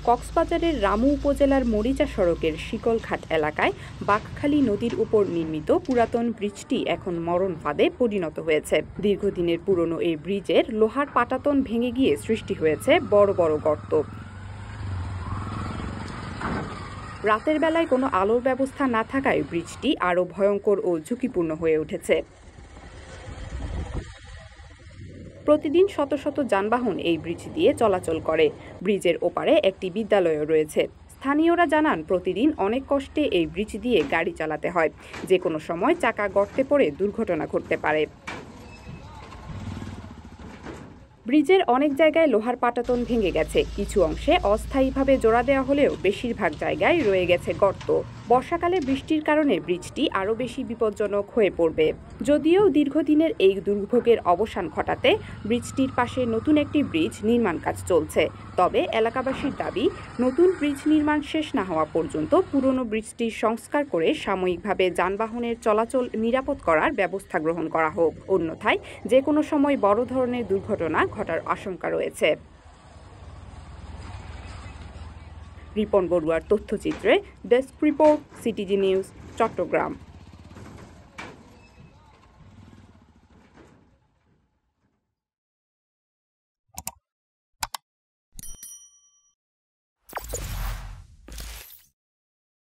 কক্সবাজারের রামু উপজেলার মরিচা সড়কের শিকলঘাট এলাকায় বাঁকখালী নদীর উপর নির্মিত পুরাতন ব্রিজটি এখন মরণ ফাঁদে পরিণত হয়েছে। দীর্ঘদিনের পুরনো এই ব্রিজের লোহার পাটাতন ভেঙে গিয়ে সৃষ্টি হয়েছে বড় বড় গর্ত। রাতের বেলায় কোনো আলোর ব্যবস্থা না থাকায় ব্রিজটি আরও ভয়ঙ্কর ও ঝুঁকিপূর্ণ হয়ে উঠেছে। প্রতিদিন শত শত যানবাহন এই ব্রিজ দিয়ে চলাচল করে। ব্রিজের ওপারে একটি বিদ্যালয়ও রয়েছে। স্থানীয়রা জানান, প্রতিদিন অনেক কষ্টে এই ব্রিজ দিয়ে গাড়ি চালাতে হয়। যে কোনো সময় চাকা গর্তে পড়ে দুর্ঘটনা ঘটতে পারে। ব্রিজের অনেক জায়গায় লোহার পাটাতন ভেঙে গেছে। কিছু অংশে অস্থায়ীভাবে জোড়া দেওয়া হলেও বেশিরভাগ জায়গায় রয়ে গেছে গর্ত। বর্ষাকালে বৃষ্টির কারণে ব্রিজটি আরও বেশি বিপজ্জনক হয়ে পড়বে। যদিও দীর্ঘদিনের এই দুর্ভোগের অবসান ঘটাতে ব্রিজটির পাশে নতুন একটি ব্রিজ নির্মাণ কাজ চলছে। তবে এলাকাবাসীর দাবি, নতুন ব্রিজ নির্মাণ শেষ না হওয়া পর্যন্ত পুরনো ব্রিজটির সংস্কার করে সাময়িকভাবে যানবাহনের চলাচল নিরাপদ করার ব্যবস্থা গ্রহণ করা হোক। অন্যথায় যে কোনো সময় বড় ধরনের দুর্ঘটনা ঘটার আশঙ্কা রয়েছে। রিপন বড়ুয়ার তথ্যচিত্রে desk report, CTG news, Chittagong.